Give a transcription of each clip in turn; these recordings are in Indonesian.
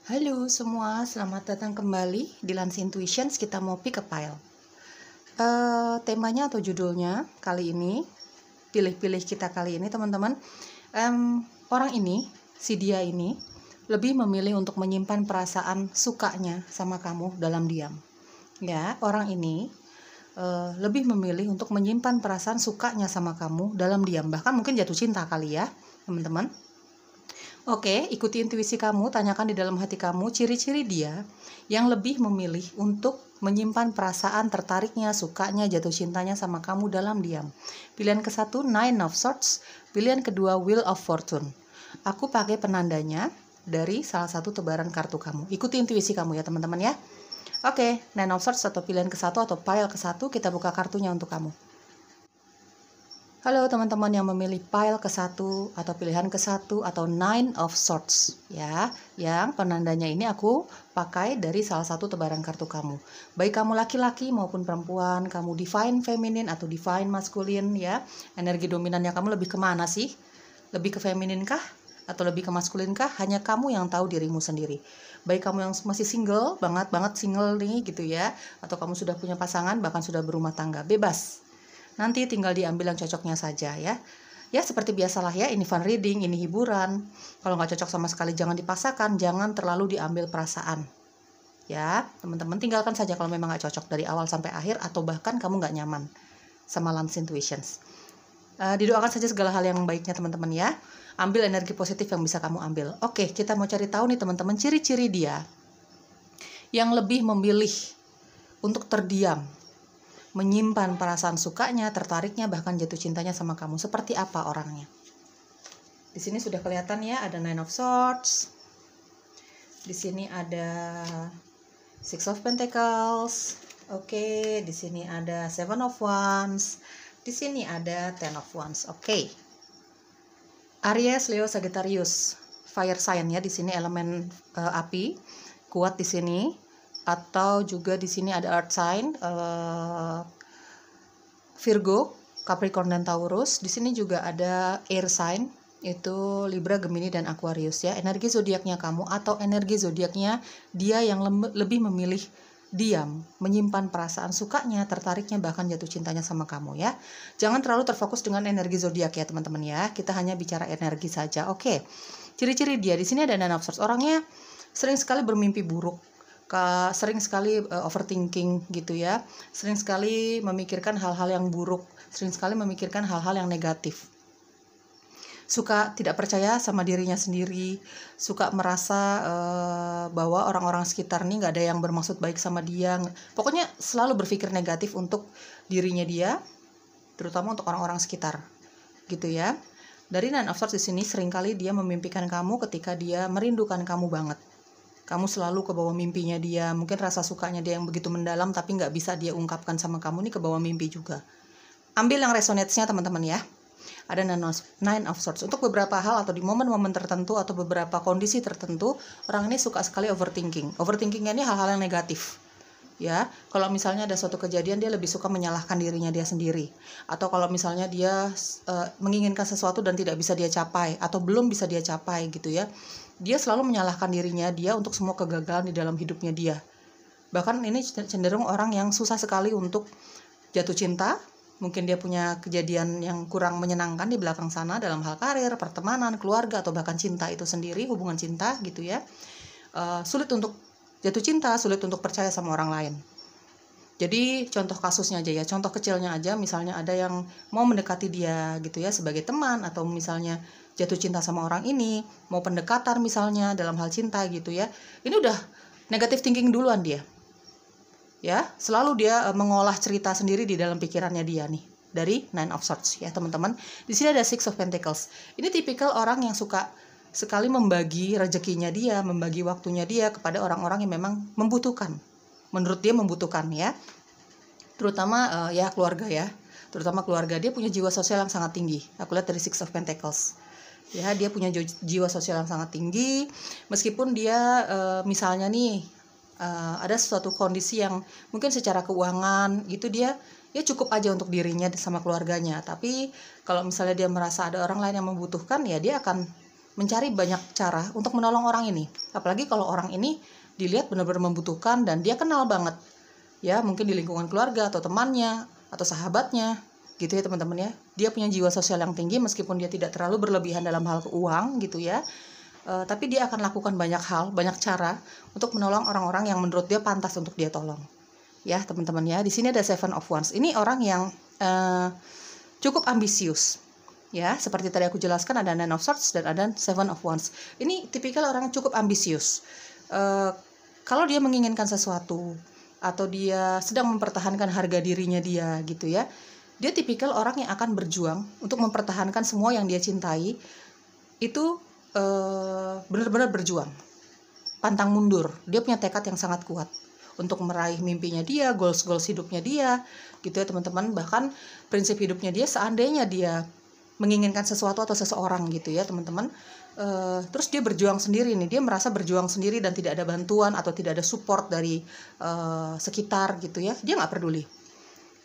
Halo semua, selamat datang kembali di Lans Intuitions. Kita mau pick a pile. Temanya atau judulnya kali ini, pilih-pilih kita kali ini teman-teman. Orang ini, si dia ini, lebih memilih untuk menyimpan perasaan sukanya sama kamu dalam diam. Ya, orang ini lebih memilih untuk menyimpan perasaan sukanya sama kamu dalam diam. Bahkan mungkin jatuh cinta kali ya, teman-teman. Oke, ikuti intuisi kamu, tanyakan di dalam hati kamu ciri-ciri dia yang lebih memilih untuk menyimpan perasaan tertariknya, sukanya, jatuh cintanya sama kamu dalam diam. Pilihan ke-1, Nine of Swords. Pilihan kedua, Wheel of Fortune. Aku pakai penandanya dari salah satu tebaran kartu kamu. Ikuti intuisi kamu ya teman-teman ya. Oke, Nine of Swords atau pilihan ke-1 atau pile ke-1, kita buka kartunya untuk kamu. Halo teman-teman yang memilih pile ke-1 atau pilihan ke-1 atau Nine of Swords ya, yang penandanya ini aku pakai dari salah satu tebaran kartu kamu. Baik kamu laki-laki maupun perempuan, kamu divine feminine atau divine masculine ya, energi dominannya kamu lebih kemana sih? Lebih ke feminin kah? Atau lebih ke maskulin kah? Hanya kamu yang tahu dirimu sendiri. Baik kamu yang masih single, banget single nih gitu ya, atau kamu sudah punya pasangan, bahkan sudah berumah tangga, bebas. Nanti tinggal diambil yang cocoknya saja ya. Ya seperti biasalah ya, ini fun reading, ini hiburan. Kalau nggak cocok sama sekali jangan dipaksakan, jangan terlalu diambil perasaan. Ya, teman-teman tinggalkan saja kalau memang nggak cocok dari awal sampai akhir atau bahkan kamu nggak nyaman sama Lans Intuitions. Didoakan saja segala hal yang baiknya teman-teman ya. Ambil energi positif yang bisa kamu ambil. Oke, kita mau cari tahu nih teman-teman ciri-ciri dia yang lebih memilih untuk terdiam, menyimpan perasaan sukanya, tertariknya, bahkan jatuh cintanya sama kamu. Seperti apa orangnya? Di sini sudah kelihatan ya, ada Nine of Swords. Di sini ada Six of Pentacles. Oke, di sini ada Seven of Wands. Di sini ada Ten of Wands. Oke. Aries, Leo, Sagittarius. Fire sign ya, di sini elemen api kuat di sini. Atau juga di sini ada earth sign, Virgo, Capricorn dan Taurus. Di sini juga ada air sign, itu Libra, Gemini dan Aquarius ya. Energi zodiaknya kamu atau energi zodiaknya dia yang lebih memilih diam, menyimpan perasaan sukanya, tertariknya, bahkan jatuh cintanya sama kamu ya. Jangan terlalu terfokus dengan energi zodiak ya teman-teman ya. Kita hanya bicara energi saja. Oke. Ciri-ciri dia di sini ada Nine of Swords. Orangnya sering sekali bermimpi buruk. Sering sekali overthinking gitu ya, sering sekali memikirkan hal-hal yang buruk, sering sekali memikirkan hal-hal yang negatif, suka tidak percaya sama dirinya sendiri, suka merasa bahwa orang-orang sekitar nih nggak ada yang bermaksud baik sama dia, pokoknya selalu berpikir negatif untuk dirinya dia, terutama untuk orang-orang sekitar gitu ya. Dari Nine of Swords di sini seringkali dia memimpikan kamu ketika dia merindukan kamu banget. Kamu selalu ke bawah mimpinya dia, mungkin rasa sukanya dia yang begitu mendalam tapi nggak bisa dia ungkapkan sama kamu, nih ke bawah mimpi juga. Ambil yang resonates-nya teman-teman ya. Ada Nine of Swords. Untuk beberapa hal atau di momen-momen tertentu atau beberapa kondisi tertentu, orang ini suka sekali overthinking. Overthinkingnya ini hal-hal yang negatif. Ya, kalau misalnya ada suatu kejadian dia lebih suka menyalahkan dirinya dia sendiri, atau kalau misalnya dia menginginkan sesuatu dan tidak bisa dia capai atau belum bisa dia capai gitu ya, dia selalu menyalahkan dirinya dia untuk semua kegagalan di dalam hidupnya dia. Bahkan ini cenderung orang yang susah sekali untuk jatuh cinta. Mungkin dia punya kejadian yang kurang menyenangkan di belakang sana dalam hal karir, pertemanan, keluarga, atau bahkan cinta itu sendiri, hubungan cinta gitu ya. Sulit untuk jatuh cinta, sulit untuk percaya sama orang lain. Jadi contoh kasusnya aja ya, contoh kecilnya aja, misalnya ada yang mau mendekati dia gitu ya sebagai teman, atau misalnya jatuh cinta sama orang ini, mau pendekatan misalnya dalam hal cinta gitu ya, ini udah negative thinking duluan dia. Ya, selalu dia mengolah cerita sendiri di dalam pikirannya dia nih. Dari Nine of Swords ya teman-teman. Di sini ada Six of Pentacles. Ini tipikal orang yang suka sekali membagi rezekinya dia, membagi waktunya dia kepada orang-orang yang memang membutuhkan. Menurut dia membutuhkan ya. Terutama ya keluarga ya. Terutama keluarga, dia punya jiwa sosial yang sangat tinggi. Aku lihat dari Six of Pentacles. Ya, dia punya jiwa sosial yang sangat tinggi. Meskipun dia misalnya nih ada suatu kondisi yang mungkin secara keuangan gitu dia ya cukup aja untuk dirinya sama keluarganya. Tapi kalau misalnya dia merasa ada orang lain yang membutuhkan, ya dia akan mencari banyak cara untuk menolong orang ini. Apalagi kalau orang ini dilihat benar-benar membutuhkan dan dia kenal banget. Ya, mungkin di lingkungan keluarga atau temannya atau sahabatnya gitu ya teman-teman ya. Dia punya jiwa sosial yang tinggi meskipun dia tidak terlalu berlebihan dalam hal uang gitu ya. Tapi dia akan lakukan banyak hal, banyak cara untuk menolong orang-orang yang menurut dia pantas untuk dia tolong. Ya, teman-teman ya. Di sini ada Seven of Wands. Ini orang yang cukup ambisius. Ya, seperti tadi aku jelaskan ada Nine of Swords dan ada Seven of Wands. Ini tipikal orang yang cukup ambisius. Kalau dia menginginkan sesuatu atau dia sedang mempertahankan harga dirinya dia gitu ya, dia tipikal orang yang akan berjuang untuk mempertahankan semua yang dia cintai. Itu benar-benar berjuang, pantang mundur. Dia punya tekad yang sangat kuat untuk meraih mimpinya dia, goals hidupnya dia gitu ya teman-teman. Bahkan prinsip hidupnya dia, seandainya dia menginginkan sesuatu atau seseorang gitu ya teman-teman, terus dia berjuang sendiri nih, dia merasa berjuang sendiri dan tidak ada bantuan atau tidak ada support dari sekitar gitu ya, dia nggak peduli.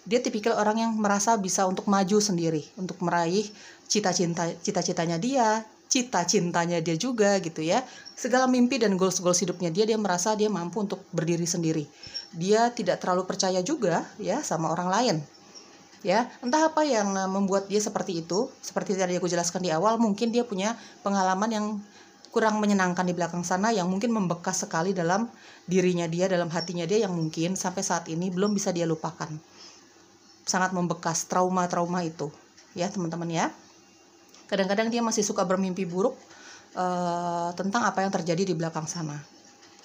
Dia tipikal orang yang merasa bisa untuk maju sendiri, untuk meraih cita-citanya dia, cita-cintanya dia juga gitu ya. Segala mimpi dan goals hidupnya dia merasa dia mampu untuk berdiri sendiri. Dia tidak terlalu percaya juga ya sama orang lain. Ya, entah apa yang membuat dia seperti itu. Seperti tadi aku jelaskan di awal, mungkin dia punya pengalaman yang kurang menyenangkan di belakang sana yang mungkin membekas sekali dalam dirinya dia, dalam hatinya dia, yang mungkin sampai saat ini belum bisa dia lupakan. Sangat membekas trauma-trauma itu ya teman-teman ya. Kadang-kadang dia masih suka bermimpi buruk tentang apa yang terjadi di belakang sana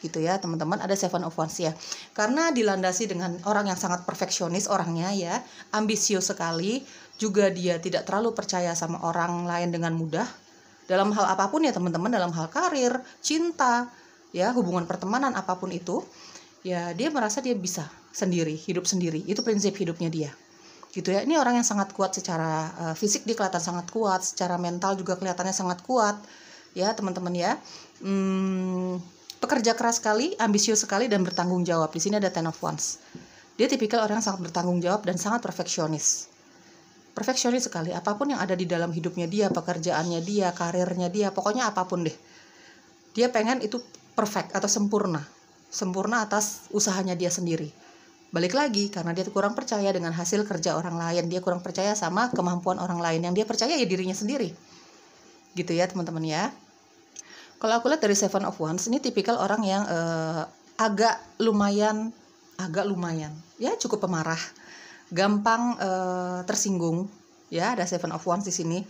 gitu ya teman-teman. Ada Seven of Wands ya, karena dilandasi dengan orang yang sangat perfeksionis orangnya ya, ambisius sekali, juga dia tidak terlalu percaya sama orang lain dengan mudah dalam hal apapun ya teman-teman, dalam hal karir, cinta ya, hubungan pertemanan, apapun itu ya, dia merasa dia bisa sendiri, hidup sendiri. Itu prinsip hidupnya dia gitu ya. Ini orang yang sangat kuat secara fisik, dia kelihatan sangat kuat, secara mental juga kelihatannya sangat kuat ya teman-teman ya. Pekerja keras sekali, ambisius sekali, dan bertanggung jawab. Di sini ada Ten of Wands. Dia tipikal orang yang sangat bertanggung jawab dan sangat perfeksionis. Perfeksionis sekali. Apapun yang ada di dalam hidupnya dia, pekerjaannya dia, karirnya dia, pokoknya apapun deh. Dia pengen itu perfect atau sempurna. Sempurna atas usahanya dia sendiri. Balik lagi, karena dia kurang percaya dengan hasil kerja orang lain. Dia kurang percaya sama kemampuan orang lain. Yang dia percaya ya dirinya sendiri. Gitu ya teman-teman ya. Kalau aku lihat dari Seven of Wands, ini tipikal orang yang agak lumayan ya, cukup pemarah, gampang tersinggung ya. Ada Seven of Wands di sini,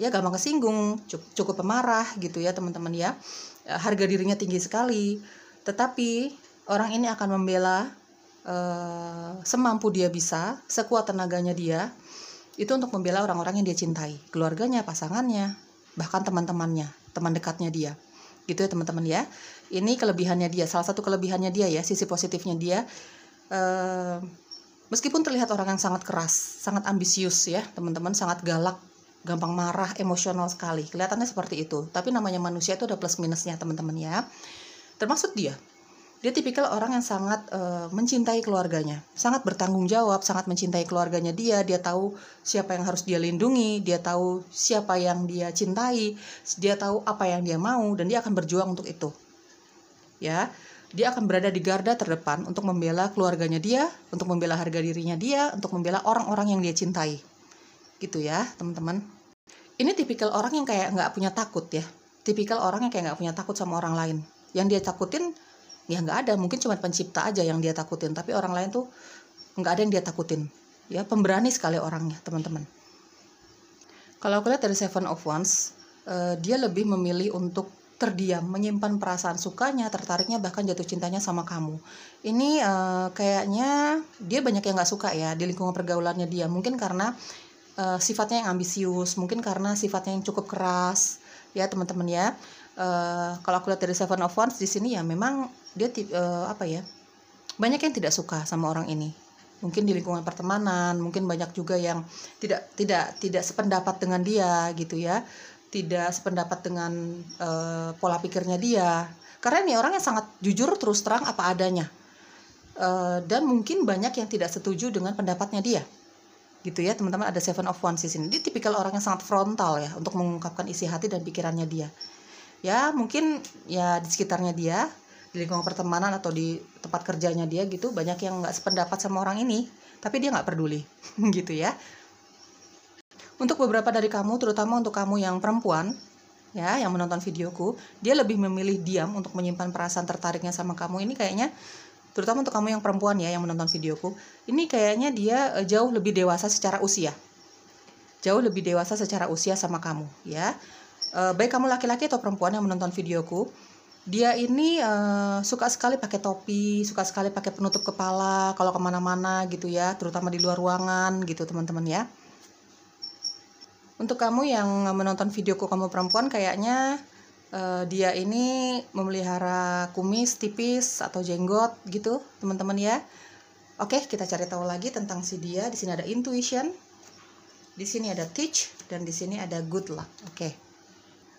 ya gampang kesinggung, cukup pemarah gitu ya teman-teman ya. Harga dirinya tinggi sekali, tetapi orang ini akan membela semampu dia bisa, sekuat tenaganya dia, itu untuk membela orang-orang yang dia cintai, keluarganya, pasangannya, bahkan teman-temannya, teman dekatnya dia gitu ya teman-teman ya. Ini kelebihannya dia, salah satu kelebihannya dia ya, sisi positifnya dia. Meskipun terlihat orang yang sangat keras, sangat ambisius ya teman-teman, sangat galak, gampang marah, emosional sekali, kelihatannya seperti itu, tapi namanya manusia itu ada plus minusnya teman-teman ya. Termasuk dia tipikal orang yang sangat mencintai keluarganya, sangat bertanggung jawab, sangat mencintai keluarganya dia. Dia tahu siapa yang harus dia lindungi, dia tahu siapa yang dia cintai, dia tahu apa yang dia mau, dan dia akan berjuang untuk itu. Ya, dia akan berada di garda terdepan untuk membela keluarganya dia, untuk membela harga dirinya dia, untuk membela orang-orang yang dia cintai. Gitu ya, teman-teman. Ini tipikal orang yang kayak nggak punya takut ya. Tipikal orang yang kayak nggak punya takut sama orang lain. Yang dia takutin ya nggak ada, mungkin cuma pencipta aja yang dia takutin, tapi orang lain tuh nggak ada yang dia takutin ya. Pemberani sekali orangnya teman-teman. Kalau aku lihat dari Seven of Wands, dia lebih memilih untuk terdiam, menyimpan perasaan sukanya, tertariknya, bahkan jatuh cintanya sama kamu. Ini kayaknya dia banyak yang nggak suka ya di lingkungan pergaulannya dia, mungkin karena sifatnya yang ambisius, mungkin karena sifatnya yang cukup keras ya teman-teman ya. Kalau aku lihat dari Seven of Wands di sini ya, memang dia banyak yang tidak suka sama orang ini. Mungkin di lingkungan pertemanan, mungkin banyak juga yang tidak sependapat dengan dia gitu ya, tidak sependapat dengan pola pikirnya dia. Karena ini orang yang sangat jujur, terus terang apa adanya, dan mungkin banyak yang tidak setuju dengan pendapatnya dia gitu ya teman-teman. Ada Seven of Wands di sini. Dia tipikal orang yang sangat frontal ya untuk mengungkapkan isi hati dan pikirannya dia. Ya mungkin ya di sekitarnya dia, di lingkungan pertemanan atau di tempat kerjanya dia gitu, banyak yang nggak sependapat sama orang ini, tapi dia nggak peduli gitu ya. Untuk beberapa dari kamu, terutama untuk kamu yang perempuan ya, yang menonton videoku, dia lebih memilih diam untuk menyimpan perasaan tertariknya sama kamu. Ini kayaknya terutama untuk kamu yang perempuan ya yang menonton videoku, ini kayaknya dia jauh lebih dewasa secara usia. Jauh lebih dewasa secara usia sama kamu ya. Baik kamu laki-laki atau perempuan yang menonton videoku, dia ini suka sekali pakai topi, suka sekali pakai penutup kepala kalau kemana-mana gitu ya, terutama di luar ruangan gitu teman-teman ya. Untuk kamu yang menonton videoku, kamu perempuan, kayaknya dia ini memelihara kumis tipis atau jenggot gitu teman-teman ya. Oke, kita cari tahu lagi tentang si dia. Di sini ada intuition, di sini ada teach, dan di sini ada good luck.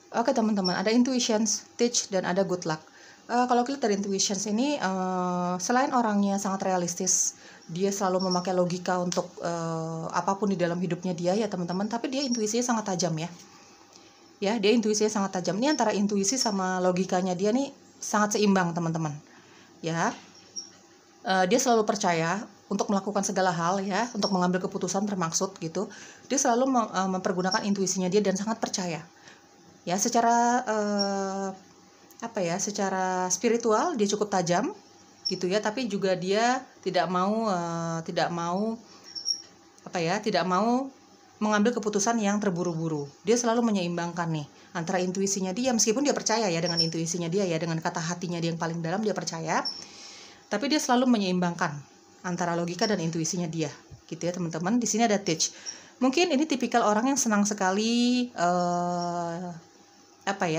Oke teman-teman, ada intuition, teach, dan ada good luck. Kalau kita dari intuition ini, selain orangnya sangat realistis, dia selalu memakai logika untuk apapun di dalam hidupnya dia ya teman-teman, tapi dia intuisinya sangat tajam ya. Ya, dia intuisinya sangat tajam. Ini antara intuisi sama logikanya dia nih sangat seimbang teman-teman. Ya, dia selalu percaya untuk melakukan segala hal ya, untuk mengambil keputusan termaksud gitu. Dia selalu mempergunakan intuisinya dia dan sangat percaya. Ya, secara secara spiritual dia cukup tajam gitu ya, tapi juga dia tidak mau mengambil keputusan yang terburu-buru. Dia selalu menyeimbangkan nih antara intuisinya dia, meskipun dia percaya ya dengan intuisinya dia ya, dengan kata hatinya dia yang paling dalam dia percaya, tapi dia selalu menyeimbangkan antara logika dan intuisinya dia gitu ya teman-teman. Di sini ada teach. Mungkin ini tipikal orang yang senang sekali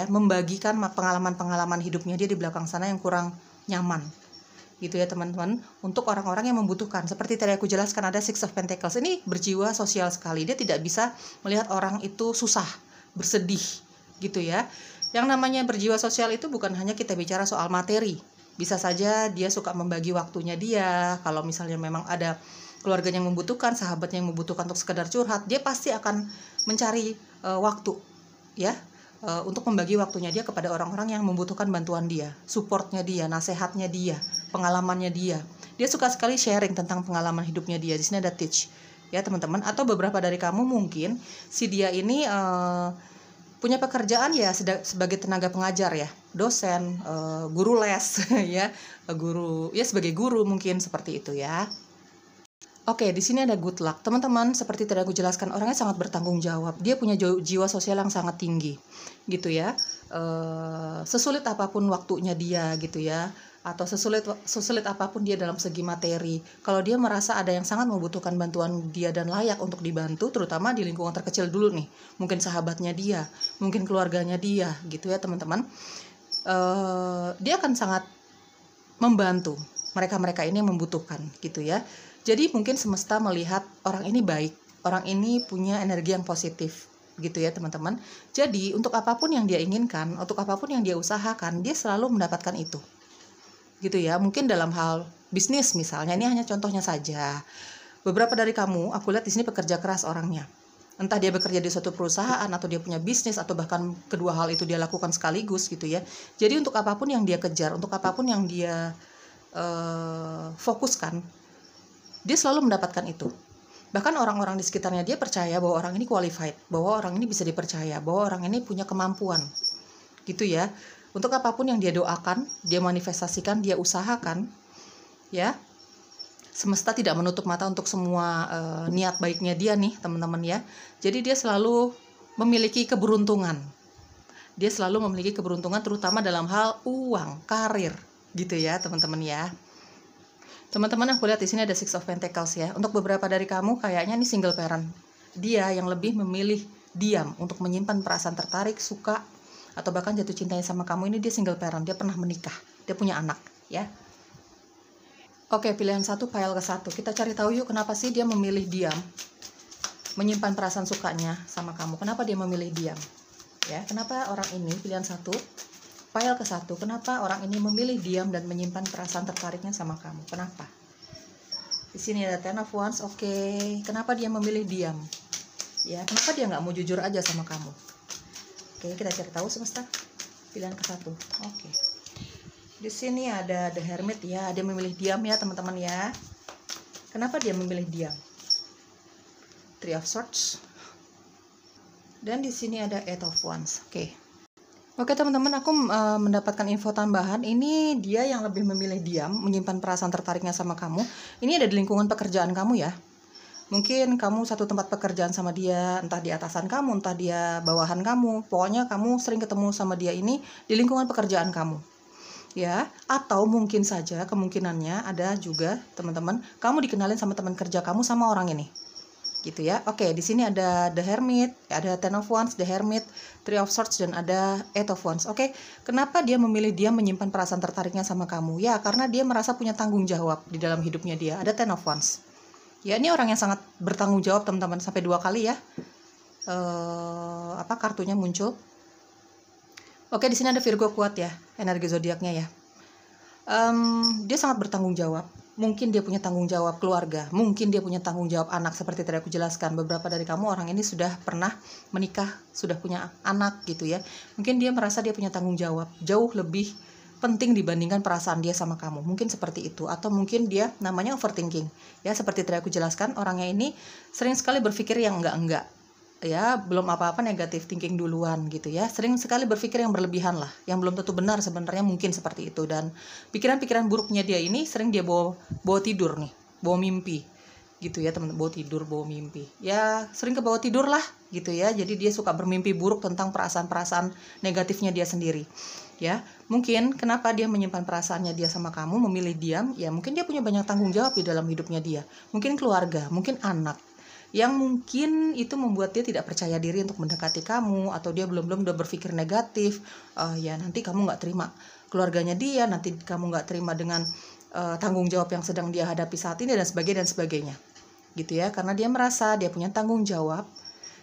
membagikan pengalaman-pengalaman hidupnya dia di belakang sana yang kurang nyaman gitu ya teman-teman, untuk orang-orang yang membutuhkan. Seperti tadi aku jelaskan, ada Six of Pentacles. Ini berjiwa sosial sekali. Dia tidak bisa melihat orang itu susah, bersedih gitu ya. Yang namanya berjiwa sosial itu bukan hanya kita bicara soal materi. Bisa saja dia suka membagi waktunya dia. Kalau misalnya memang ada keluarganya yang membutuhkan, sahabatnya yang membutuhkan untuk sekedar curhat, dia pasti akan mencari waktu ya, untuk membagi waktunya dia kepada orang-orang yang membutuhkan bantuan dia, supportnya dia, nasihatnya dia, pengalamannya dia. Dia suka sekali sharing tentang pengalaman hidupnya dia. Di sini ada teach ya teman-teman. Atau beberapa dari kamu mungkin si dia ini punya pekerjaan ya sebagai tenaga pengajar ya, dosen, guru les ya, sebagai guru mungkin seperti itu ya. Oke, di sini ada good luck. Teman-teman, seperti tadi aku jelaskan, orangnya sangat bertanggung jawab. Dia punya jiwa sosial yang sangat tinggi, gitu ya. Sesulit apapun waktunya dia, gitu ya. Atau sesulit apapun dia dalam segi materi. Kalau dia merasa ada yang sangat membutuhkan bantuan dia dan layak untuk dibantu, terutama di lingkungan terkecil dulu nih. Mungkin sahabatnya dia, mungkin keluarganya dia, gitu ya teman-teman. Dia akan sangat membantu mereka-mereka ini yang membutuhkan, gitu ya. Jadi mungkin semesta melihat orang ini baik, orang ini punya energi yang positif gitu ya teman-teman. Jadi untuk apapun yang dia inginkan, untuk apapun yang dia usahakan, dia selalu mendapatkan itu. Gitu ya, mungkin dalam hal bisnis misalnya, ini hanya contohnya saja. Beberapa dari kamu, aku lihat di sini pekerja keras orangnya. Entah dia bekerja di suatu perusahaan atau dia punya bisnis atau bahkan kedua hal itu dia lakukan sekaligus gitu ya. Jadi untuk apapun yang dia kejar, untuk apapun yang dia fokuskan, dia selalu mendapatkan itu. Bahkan orang-orang di sekitarnya dia percaya bahwa orang ini qualified, bahwa orang ini bisa dipercaya, bahwa orang ini punya kemampuan. Gitu ya. Untuk apapun yang dia doakan, dia manifestasikan, dia usahakan, ya. Semesta tidak menutup mata untuk semua niat baiknya dia nih, teman-teman ya. Jadi dia selalu memiliki keberuntungan. Dia selalu memiliki keberuntungan terutama dalam hal uang, karir, gitu ya, teman-teman ya. Teman-teman, aku lihat di sini ada Six of Pentacles ya. Untuk beberapa dari kamu kayaknya ini single parent. Dia yang lebih memilih diam untuk menyimpan perasaan tertarik, suka, atau bahkan jatuh cintanya sama kamu. Ini dia single parent, dia pernah menikah, dia punya anak ya. Oke, pilihan satu, pile ke satu. Kita cari tahu yuk kenapa sih dia memilih diam, menyimpan perasaan sukanya sama kamu. Kenapa dia memilih diam? Ya, kenapa orang ini, pilihan satu, pile ke satu, kenapa orang ini memilih diam dan menyimpan perasaan tertariknya sama kamu? Kenapa? Di Di sini ada Ten of Wands. Oke, kenapa dia memilih diam? Ya, kenapa dia nggak mau jujur aja sama kamu? Oke, kita cari tahu semesta. Pilihan ke-1. Oke. Di sini ada The Hermit ya, dia memilih diam ya teman-teman ya. Kenapa dia memilih diam? Three of Swords. Dan di sini ada Eight of Wands. Oke. Oke teman-teman, aku mendapatkan info tambahan. Ini dia yang lebih memilih diam, menyimpan perasaan tertariknya sama kamu. Ini ada di lingkungan pekerjaan kamu ya. Mungkin kamu satu tempat pekerjaan sama dia, entah di atasan kamu, entah dia bawahan kamu. Pokoknya kamu sering ketemu sama dia ini di lingkungan pekerjaan kamu. Ya, atau mungkin saja kemungkinannya ada juga teman-teman, kamu dikenalin sama teman kerja kamu sama orang ini. Gitu ya. Oke, di sini ada The Hermit, ada Ten of Wands, The Hermit, Three of Swords, dan ada Eight of Wands. Oke, kenapa dia memilih dia menyimpan perasaan tertariknya sama kamu? Ya, karena dia merasa punya tanggung jawab di dalam hidupnya dia. Ada Ten of Wands. Ya, ini orang yang sangat bertanggung jawab teman-teman, sampai 2 kali ya. Kartunya muncul. Oke, di sini ada Virgo kuat ya, energi zodiaknya ya. Dia sangat bertanggung jawab. Mungkin dia punya tanggung jawab keluarga, mungkin dia punya tanggung jawab anak, seperti tadi aku jelaskan. Beberapa dari kamu orang ini sudah pernah menikah, sudah punya anak gitu ya. Mungkin dia merasa dia punya tanggung jawab jauh lebih penting dibandingkan perasaan dia sama kamu. Mungkin seperti itu. Atau mungkin dia namanya overthinking. Ya, seperti tadi aku jelaskan, orangnya ini sering sekali berpikir yang enggak-enggak. Ya, belum apa-apa negatif thinking duluan gitu ya. Sering sekali berpikir yang berlebihan lah, yang belum tentu benar sebenarnya, mungkin seperti itu. Dan pikiran-pikiran buruknya dia ini sering dia bawa tidur nih, bawa mimpi gitu ya teman, bawa tidur, bawa mimpi. Ya, sering ke bawah tidur lah gitu ya. Jadi dia suka bermimpi buruk tentang perasaan-perasaan negatifnya dia sendiri. Ya, mungkin kenapa dia menyimpan perasaannya dia sama kamu, memilih diam, ya mungkin dia punya banyak tanggung jawab di dalam hidupnya dia. Mungkin keluarga, mungkin anak, yang mungkin itu membuat dia tidak percaya diri untuk mendekati kamu, atau dia belum udah berpikir negatif. Ya nanti kamu nggak terima keluarganya dia, nanti kamu nggak terima dengan tanggung jawab yang sedang dia hadapi saat ini, dan sebagainya gitu ya. Karena dia merasa dia punya tanggung jawab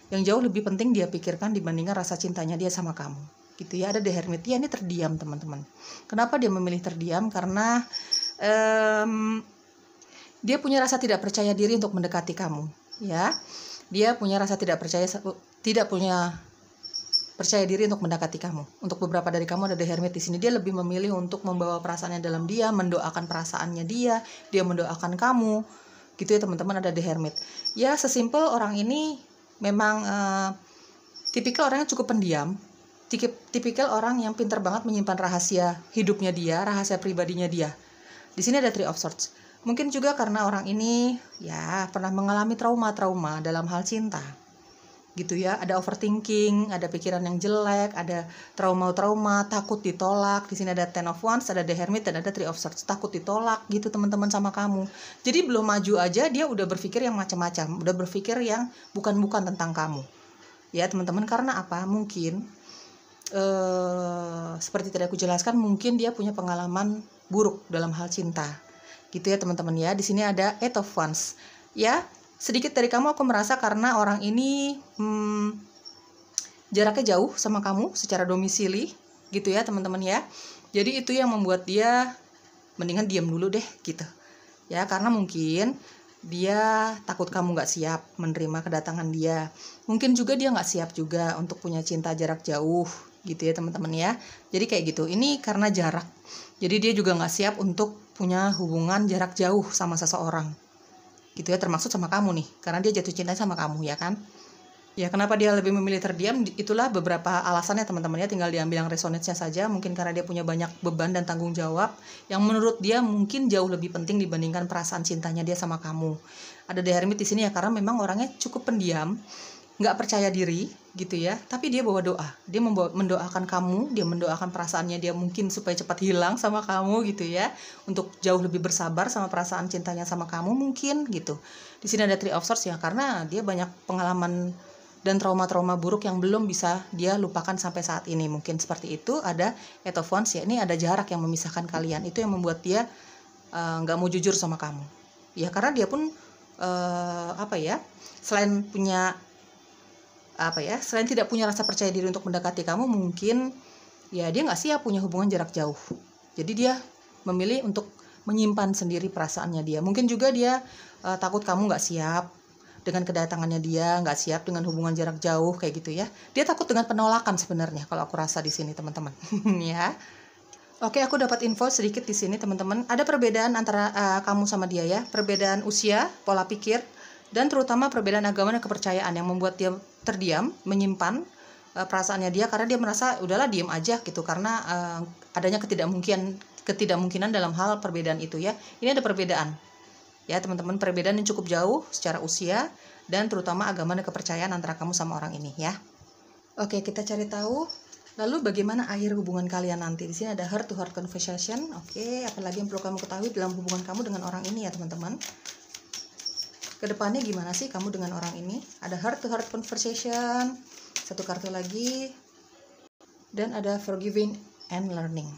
yang jauh lebih penting dia pikirkan dibandingkan rasa cintanya dia sama kamu gitu ya. Ada The Hermit ya, ini terdiam teman-teman. Kenapa dia memilih terdiam? Karena dia punya rasa tidak percaya diri untuk mendekati kamu ya. Dia punya rasa tidak punya percaya diri untuk mendekati kamu. Untuk beberapa dari kamu ada The Hermit di sini. Dia lebih memilih untuk membawa perasaannya dalam dia, mendoakan perasaannya dia mendoakan kamu. Gitu ya teman-teman, ada The Hermit. Ya, sesimpel orang ini memang tipikal orangnya cukup pendiam. Tipikal orang yang pintar banget menyimpan rahasia hidupnya dia, rahasia pribadinya dia. Di sini ada Three of Swords. Mungkin juga karena orang ini ya pernah mengalami trauma-trauma dalam hal cinta. Gitu ya, ada overthinking, ada pikiran yang jelek, ada trauma-trauma, takut ditolak. Di sini ada Ten of Wands, ada The Hermit, dan ada Three of Swords. Takut ditolak gitu teman-teman sama kamu. Jadi belum maju aja dia udah berpikir yang macam-macam, udah berpikir yang bukan-bukan tentang kamu. Ya teman-teman, karena apa? Mungkin seperti tadi aku jelaskan, mungkin dia punya pengalaman buruk dalam hal cinta. Gitu ya teman-teman ya. Di sini ada Eight of Wands. Ya, sedikit dari kamu aku merasa karena orang ini jaraknya jauh sama kamu secara domisili gitu ya teman-teman ya. Jadi itu yang membuat dia mendingan diam dulu deh gitu. Ya, karena mungkin dia takut kamu nggak siap menerima kedatangan dia. Mungkin juga dia nggak siap juga untuk punya cinta jarak jauh gitu ya teman-teman ya. Jadi kayak gitu. Ini karena jarak. Jadi dia juga nggak siap untuk punya hubungan jarak jauh sama seseorang. Gitu ya, termasuk sama kamu nih. Karena dia jatuh cinta sama kamu ya kan. Ya, kenapa dia lebih memilih terdiam? Itulah beberapa alasannya teman-teman ya. Tinggal diambil yang resonance-nya saja. Mungkin karena dia punya banyak beban dan tanggung jawab yang menurut dia mungkin jauh lebih penting dibandingkan perasaan cintanya dia sama kamu. Ada The Hermit di sini ya, karena memang orangnya cukup pendiam, nggak percaya diri gitu ya, tapi dia bawa doa, dia mendoakan kamu, dia mendoakan perasaannya dia mungkin supaya cepat hilang sama kamu gitu ya, untuk jauh lebih bersabar sama perasaan cintanya sama kamu mungkin gitu. Di sini ada Three of Swords ya, karena dia banyak pengalaman dan trauma-trauma buruk yang belum bisa dia lupakan sampai saat ini, mungkin seperti itu. Ada Eight of Wands ya, ini ada jarak yang memisahkan kalian, itu yang membuat dia nggak mau jujur sama kamu ya, karena dia pun selain tidak punya rasa percaya diri untuk mendekati kamu, mungkin ya dia nggak siap punya hubungan jarak jauh. Jadi dia memilih untuk menyimpan sendiri perasaannya dia. Mungkin juga dia takut kamu nggak siap dengan kedatangannya dia, nggak siap dengan hubungan jarak jauh kayak gitu ya. Dia takut dengan penolakan sebenarnya kalau aku rasa di sini teman-teman. Ya. Oke, aku dapat info sedikit di sini teman-teman. Ada perbedaan antara kamu sama dia ya. Perbedaan usia, pola pikir, dan terutama perbedaan agama dan kepercayaan yang membuat dia terdiam, menyimpan perasaannya dia karena dia merasa udahlah diem aja gitu karena adanya ketidakmungkinan dalam hal perbedaan itu ya. Ini ada perbedaan. Ya, teman-teman, perbedaan yang cukup jauh secara usia dan terutama agama dan kepercayaan antara kamu sama orang ini ya. Oke, kita cari tahu. Lalu bagaimana akhir hubungan kalian nanti? Di sini ada heart to heart conversation. Oke, apalagi yang perlu kamu ketahui dalam hubungan kamu dengan orang ini ya, teman-teman. Kedepannya gimana sih kamu dengan orang ini? Ada heart to heart conversation. Satu kartu lagi. Dan ada forgiving and learning.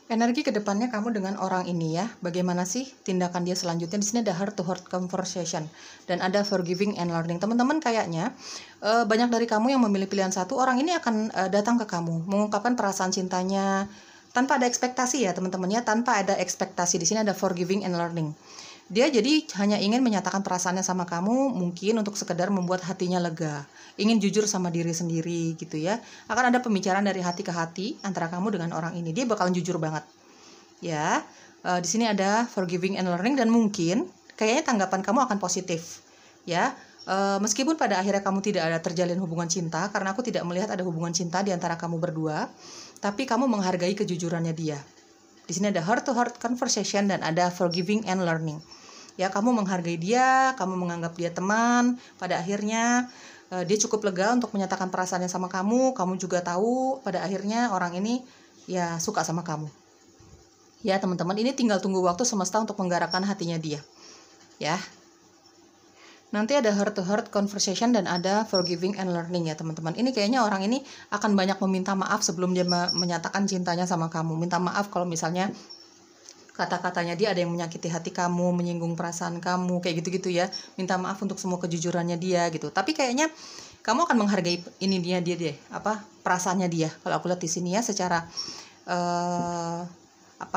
Energi kedepannya kamu dengan orang ini ya. Bagaimana sih tindakan dia selanjutnya? Di sini ada heart to heart conversation dan ada forgiving and learning. Teman-teman, kayaknya banyak dari kamu yang memilih pilihan satu. Orang ini akan datang ke kamu, mengungkapkan perasaan cintanya tanpa ada ekspektasi ya, teman-teman ya. Tanpa ada ekspektasi. Di sini ada forgiving and learning. Dia jadi hanya ingin menyatakan perasaannya sama kamu, mungkin untuk sekedar membuat hatinya lega. Ingin jujur sama diri sendiri gitu ya. Akan ada pembicaraan dari hati ke hati antara kamu dengan orang ini. Dia bakalan jujur banget. Ya, di sini ada forgiving and learning dan mungkin kayaknya tanggapan kamu akan positif. Ya, meskipun pada akhirnya kamu tidak ada terjalin hubungan cinta, karena aku tidak melihat ada hubungan cinta di antara kamu berdua, tapi kamu menghargai kejujurannya dia. Di sini ada heart to heart conversation dan ada forgiving and learning. Ya, kamu menghargai dia, kamu menganggap dia teman. Pada akhirnya dia cukup lega untuk menyatakan perasaannya sama kamu. Kamu juga tahu pada akhirnya orang ini ya suka sama kamu. Ya, teman-teman, ini tinggal tunggu waktu semesta untuk menggerakkan hatinya dia. Ya. Nanti ada heart to heart conversation dan ada forgiving and learning ya, teman-teman. Ini kayaknya orang ini akan banyak meminta maaf sebelum dia menyatakan cintanya sama kamu. Minta maaf kalau misalnya kata-katanya dia ada yang menyakiti hati kamu, menyinggung perasaan kamu, kayak gitu-gitu ya. Minta maaf untuk semua kejujurannya dia gitu. Tapi kayaknya kamu akan menghargai ini dia deh, perasaannya dia. Kalau aku lihat di sini ya secara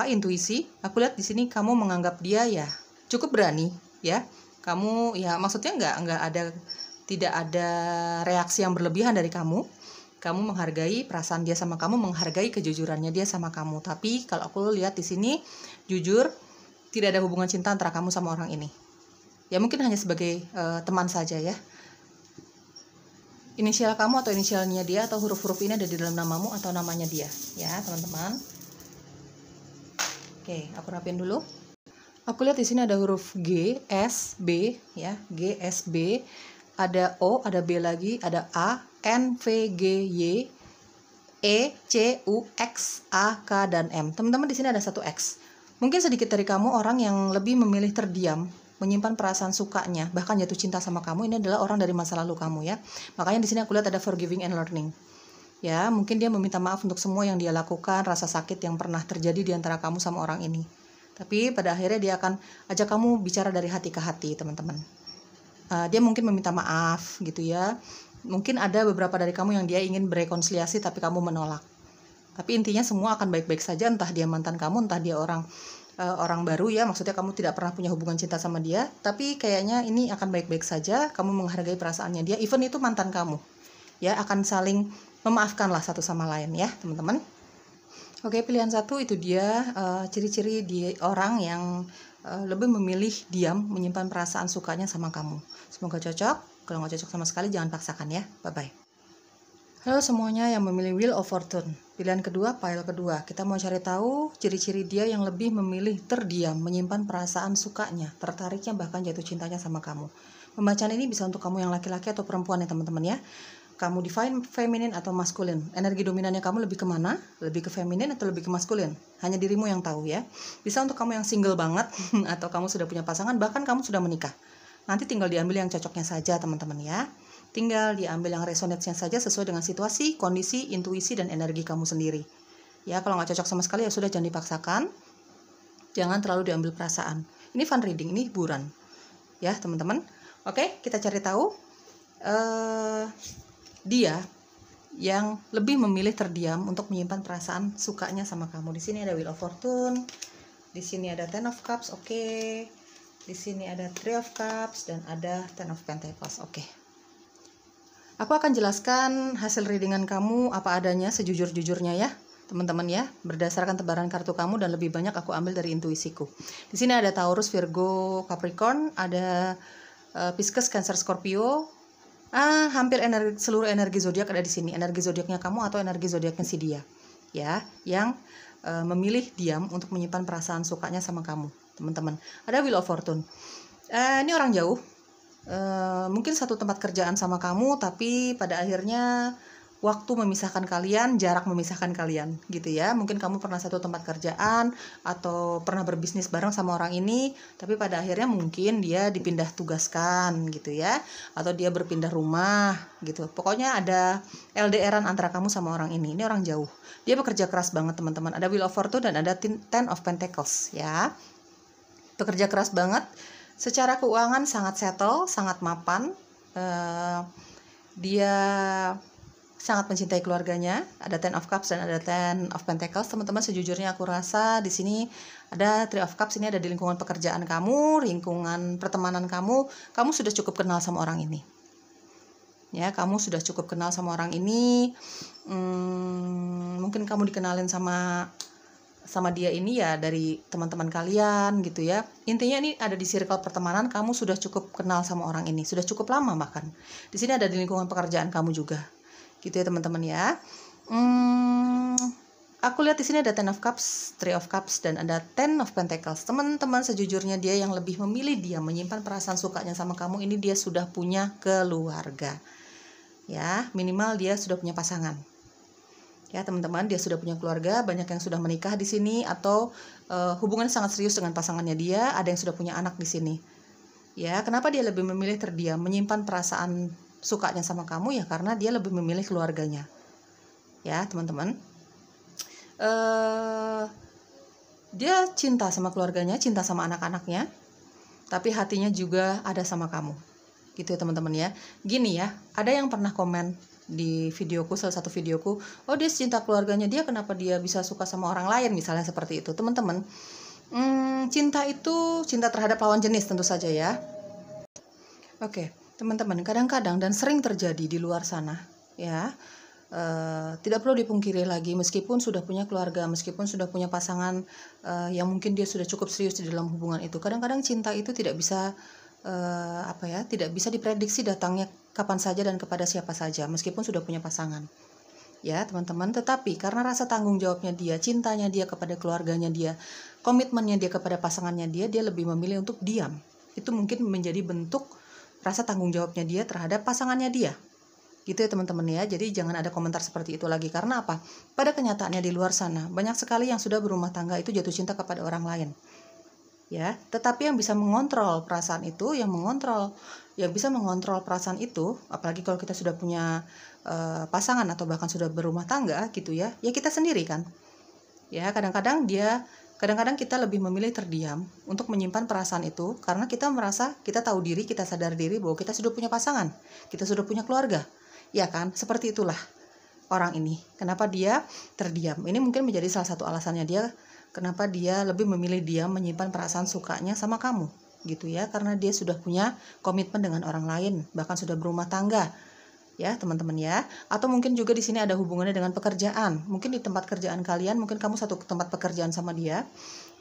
intuisi, aku lihat di sini kamu menganggap dia ya cukup berani ya. Kamu ya maksudnya tidak ada reaksi yang berlebihan dari kamu. Kamu menghargai perasaan dia sama kamu, menghargai kejujurannya dia sama kamu. Tapi kalau aku lihat di sini jujur tidak ada hubungan cinta antara kamu sama orang ini. Ya mungkin hanya sebagai teman saja ya. Inisial kamu atau inisialnya dia atau huruf-huruf ini ada di dalam namamu atau namanya dia ya, teman-teman. Oke, aku rapin dulu. Aku lihat di sini ada huruf G, S, B ya, G, S, B, ada O, ada B lagi, ada A, N, V, G, Y, E, C, U, X, A, K, dan M. Teman-teman, di sini ada satu X. Mungkin sedikit dari kamu orang yang lebih memilih terdiam, menyimpan perasaan sukanya, bahkan jatuh cinta sama kamu. Ini adalah orang dari masa lalu kamu ya. Makanya di sini aku lihat ada forgiving and learning. Ya, mungkin dia meminta maaf untuk semua yang dia lakukan, rasa sakit yang pernah terjadi di antara kamu sama orang ini. Tapi pada akhirnya dia akan ajak kamu bicara dari hati ke hati, teman-teman. Dia mungkin meminta maaf gitu ya. Mungkin ada beberapa dari kamu yang dia ingin berekonsiliasi tapi kamu menolak. Tapi intinya semua akan baik-baik saja, entah dia mantan kamu, entah dia orang baru ya. Maksudnya kamu tidak pernah punya hubungan cinta sama dia, tapi kayaknya ini akan baik-baik saja. Kamu menghargai perasaannya dia, even itu mantan kamu. Ya, akan saling memaafkanlah satu sama lain ya, teman-teman. Oke, pilihan satu itu dia ciri-ciri di orang yang lebih memilih diam, menyimpan perasaan sukanya sama kamu. Semoga cocok. Kalau nggak cocok sama sekali jangan paksakan ya. Bye-bye. Halo semuanya yang memilih Wheel of Fortune. Pilihan kedua, pile kedua. Kita mau cari tahu ciri-ciri dia yang lebih memilih terdiam, menyimpan perasaan sukanya, tertariknya bahkan jatuh cintanya sama kamu. Pembacaan ini bisa untuk kamu yang laki-laki atau perempuan ya, teman-teman ya. Kamu define feminin atau maskulin. Energi dominannya kamu lebih kemana? Lebih ke feminin atau lebih ke maskulin? Hanya dirimu yang tahu ya. Bisa untuk kamu yang single banget atau kamu sudah punya pasangan, bahkan kamu sudah menikah. Nanti tinggal diambil yang cocoknya saja, teman-teman ya. Tinggal diambil yang resonate-nya saja sesuai dengan situasi, kondisi, intuisi, dan energi kamu sendiri. Ya, kalau nggak cocok sama sekali ya sudah, jangan dipaksakan. Jangan terlalu diambil perasaan. Ini fun reading, ini hiburan. Ya, teman-teman. Oke, kita cari tahu. Dia yang lebih memilih terdiam untuk menyimpan perasaan sukanya sama kamu. Di sini ada Wheel of Fortune, Di sini ada Ten of Cups, oke. Di sini ada Three of Cups dan ada Ten of Pentacles, oke. Aku akan jelaskan hasil readingan kamu apa adanya sejujur-jujurnya ya, teman-teman ya, berdasarkan tebaran kartu kamu dan lebih banyak aku ambil dari intuisiku. Di sini ada Taurus, Virgo, Capricorn, ada Pisces, Cancer, Scorpio. Hampir seluruh energi zodiak ada di sini. Energi zodiaknya kamu atau energi zodiaknya si dia, ya, yang memilih diam untuk menyimpan perasaan sukanya sama kamu, teman-teman. Ada Wheel of Fortune. Ini orang jauh. Mungkin satu tempat kerjaan sama kamu, tapi pada akhirnya waktu memisahkan kalian, jarak memisahkan kalian, gitu ya. Mungkin kamu pernah satu tempat kerjaan atau pernah berbisnis bareng sama orang ini, tapi pada akhirnya mungkin dia dipindah tugaskan, gitu ya, atau dia berpindah rumah, gitu. Pokoknya ada LDRan antara kamu sama orang ini. Ini orang jauh. Dia bekerja keras banget, teman-teman. Ada Wheel of Fortune dan ada Ten of Pentacles, ya. Bekerja keras banget. Secara keuangan sangat settle, sangat mapan. Dia sangat mencintai keluarganya. Ada Ten of Cups dan ada Ten of Pentacles. Teman-teman, sejujurnya aku rasa di sini ada Three of Cups. Ini ada di lingkungan pekerjaan kamu, lingkungan pertemanan kamu. Kamu sudah cukup kenal sama orang ini. Ya, kamu sudah cukup kenal sama orang ini. Mungkin kamu dikenalin sama dia ini ya dari teman-teman kalian, gitu ya. Intinya ini ada di circle pertemanan, kamu sudah cukup kenal sama orang ini, sudah cukup lama bahkan. Di sini ada di lingkungan pekerjaan kamu juga, gitu ya teman-teman ya. Aku lihat di sini ada Ten of Cups, Three of Cups dan ada Ten of Pentacles. Teman-teman, sejujurnya dia yang lebih memilih dia menyimpan perasaan sukanya sama kamu ini, dia sudah punya keluarga. Ya, minimal dia sudah punya pasangan. Ya teman-teman, dia sudah punya keluarga, banyak yang sudah menikah di sini atau hubungan sangat serius dengan pasangannya dia, ada yang sudah punya anak di sini. Ya, kenapa dia lebih memilih terdiam, menyimpan perasaan sukanya sama kamu ya karena dia lebih memilih keluarganya. Ya teman-teman, dia cinta sama keluarganya, cinta sama anak-anaknya, tapi hatinya juga ada sama kamu. Gitu ya teman-teman ya. Gini ya, ada yang pernah komen di videoku, salah satu videoku, oh dia cinta keluarganya dia, kenapa dia bisa suka sama orang lain, misalnya seperti itu. Teman-teman, cinta itu cinta terhadap lawan jenis tentu saja ya. Oke, teman-teman, kadang-kadang dan sering terjadi di luar sana ya, tidak perlu dipungkiri lagi, meskipun sudah punya keluarga, meskipun sudah punya pasangan yang mungkin dia sudah cukup serius di dalam hubungan itu, kadang-kadang cinta itu tidak bisa tidak bisa diprediksi datangnya kapan saja dan kepada siapa saja, meskipun sudah punya pasangan. Ya teman-teman, tetapi karena rasa tanggung jawabnya dia, cintanya dia kepada keluarganya dia, komitmennya dia kepada pasangannya dia lebih memilih untuk diam. Itu mungkin menjadi bentuk rasa tanggung jawabnya dia terhadap pasangannya dia. Gitu ya teman-teman ya. Jadi jangan ada komentar seperti itu lagi. Karena apa? Pada kenyataannya di luar sana, banyak sekali yang sudah berumah tangga itu jatuh cinta kepada orang lain. Ya, tetapi yang bisa mengontrol perasaan itu, yang bisa mengontrol perasaan itu, apalagi kalau kita sudah punya pasangan atau bahkan sudah berumah tangga gitu ya, ya kita sendiri kan. Ya, kadang-kadang kita lebih memilih terdiam untuk menyimpan perasaan itu karena kita merasa, kita tahu diri, kita sadar diri bahwa kita sudah punya pasangan, kita sudah punya keluarga. Ya kan? Seperti itulah orang ini. Kenapa dia terdiam? Ini mungkin menjadi salah satu alasannya dia kenapa dia lebih memilih diam menyimpan perasaan sukanya sama kamu, gitu ya, karena dia sudah punya komitmen dengan orang lain, bahkan sudah berumah tangga, ya teman-teman ya. Atau mungkin juga di sini ada hubungannya dengan pekerjaan, mungkin di tempat kerjaan kalian, mungkin kamu satu tempat pekerjaan sama dia,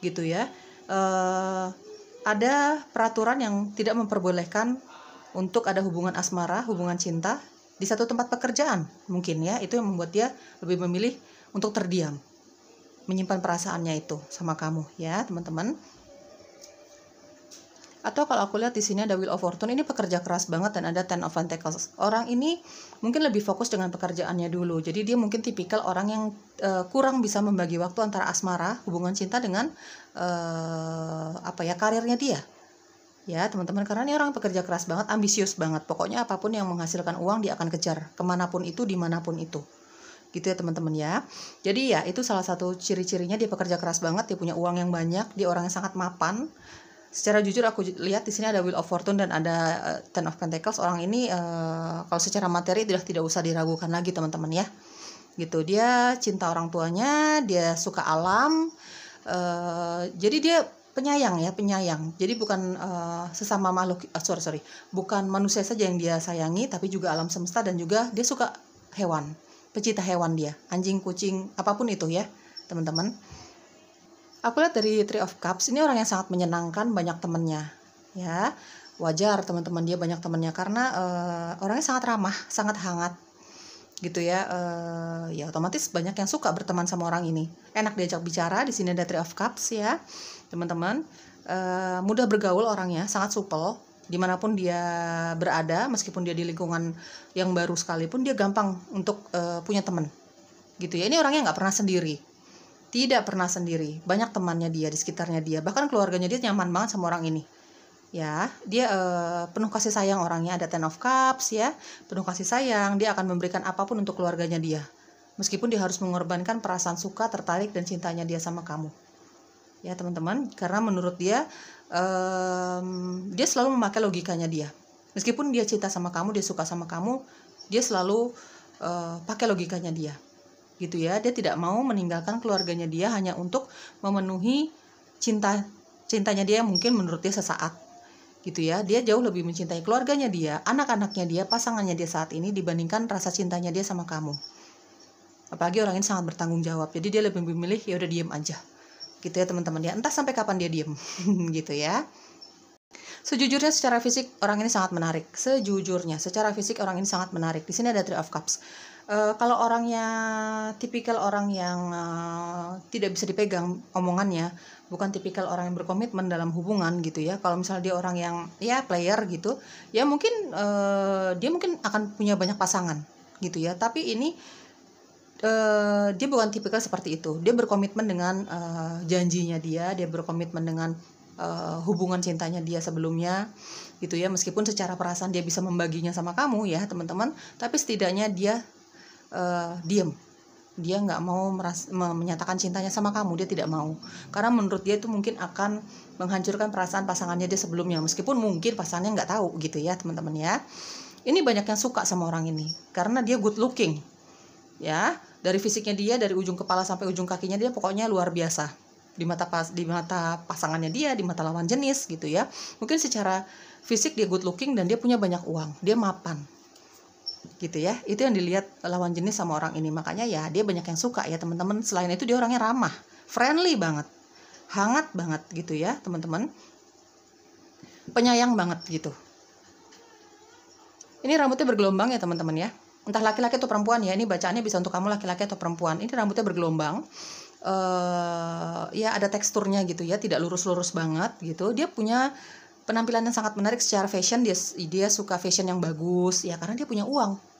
gitu ya. Ada peraturan yang tidak memperbolehkan untuk ada hubungan asmara, hubungan cinta di satu tempat pekerjaan, mungkin ya, itu yang membuat dia lebih memilih untuk terdiam, menyimpan perasaannya itu sama kamu ya teman-teman. Atau kalau aku lihat di sini ada Wheel of Fortune, ini pekerja keras banget dan ada Ten of Pentacles. Orang ini mungkin lebih fokus dengan pekerjaannya dulu. Jadi dia mungkin tipikal orang yang kurang bisa membagi waktu antara asmara, hubungan cinta dengan karirnya dia. Ya teman-teman, karena ini orang pekerja keras banget, ambisius banget. Pokoknya apapun yang menghasilkan uang dia akan kejar, kemanapun itu, dimanapun itu. Gitu ya teman-teman ya. Jadi ya itu salah satu ciri-cirinya, dia pekerja keras banget, dia punya uang yang banyak, dia orang yang sangat mapan. Secara jujur aku lihat di sini ada Wheel of Fortune dan ada Ten of Pentacles. Orang ini kalau secara materi tidak usah diragukan lagi teman-teman ya. Gitu, dia cinta orang tuanya, dia suka alam, Jadi dia penyayang ya, penyayang. Jadi bukan sesama makhluk, bukan manusia saja yang dia sayangi, tapi juga alam semesta, dan juga dia suka hewan, pecinta hewan dia, anjing, kucing, apapun itu ya, teman-teman. Aku lihat dari Three of Cups, ini orang yang sangat menyenangkan, banyak temannya, ya. Wajar teman-teman dia banyak temannya karena orangnya sangat ramah, sangat hangat, gitu ya. Ya otomatis banyak yang suka berteman sama orang ini. Enak diajak bicara. Di sini ada Three of Cups ya, teman-teman. Mudah bergaul orangnya, sangat supel. Dimanapun dia berada, meskipun dia di lingkungan yang baru sekalipun, dia gampang untuk punya teman, gitu ya. Ini orangnya nggak pernah sendiri, tidak pernah sendiri. Banyak temannya dia di sekitarnya dia. Bahkan keluarganya dia nyaman banget sama orang ini. Ya, dia penuh kasih sayang orangnya, ada Ten of Cups ya, penuh kasih sayang, dia akan memberikan apapun untuk keluarganya dia. Meskipun dia harus mengorbankan perasaan suka, tertarik, dan cintanya dia sama kamu. Ya teman-teman, karena menurut dia, dia selalu memakai logikanya dia. Meskipun dia cinta sama kamu, dia suka sama kamu, dia selalu pakai logikanya dia. Gitu ya, dia tidak mau meninggalkan keluarganya dia hanya untuk memenuhi cintanya dia, mungkin menurut dia sesaat. Gitu ya, dia jauh lebih mencintai keluarganya dia, anak-anaknya dia, pasangannya dia saat ini dibandingkan rasa cintanya dia sama kamu. Apalagi orang ini sangat bertanggung jawab, jadi dia lebih memilih ya udah diem aja, gitu ya teman-teman ya, entah sampai kapan dia diem. Gitu ya. Sejujurnya secara fisik orang ini sangat menarik. Sejujurnya secara fisik orang ini sangat menarik. Di sini ada Three of Cups. Kalau orangnya tipikal orang yang tidak bisa dipegang omongannya, bukan tipikal orang yang berkomitmen dalam hubungan gitu ya. Kalau misalnya dia orang yang ya player gitu, ya mungkin dia mungkin akan punya banyak pasangan gitu ya. Tapi ini dia bukan tipikal seperti itu. Dia berkomitmen dengan janjinya dia berkomitmen dengan hubungan cintanya dia sebelumnya gitu ya. Meskipun secara perasaan dia bisa membaginya sama kamu ya teman-teman, tapi setidaknya dia diem. Dia nggak mau menyatakan cintanya sama kamu, dia tidak mau, karena menurut dia itu mungkin akan menghancurkan perasaan pasangannya dia sebelumnya, meskipun mungkin pasangannya nggak tahu gitu ya teman-teman ya. Ini banyak yang suka sama orang ini karena dia good looking ya, dari fisiknya dia, dari ujung kepala sampai ujung kakinya dia pokoknya luar biasa di mata pasangannya dia, di mata lawan jenis gitu ya. Mungkin secara fisik dia good looking dan dia punya banyak uang, dia mapan gitu ya. Itu yang dilihat lawan jenis sama orang ini, makanya ya dia banyak yang suka ya teman-teman. Selain itu dia orangnya ramah, friendly banget, hangat banget gitu ya teman-teman, penyayang banget gitu. Ini rambutnya bergelombang ya teman-teman ya, entah laki-laki atau perempuan ya. Ini bacaannya bisa untuk kamu laki-laki atau perempuan. Ini rambutnya bergelombang, ya ada teksturnya gitu ya, tidak lurus-lurus banget gitu. Dia punya penampilan yang sangat menarik secara fashion. Dia suka fashion yang bagus ya, karena dia punya uang.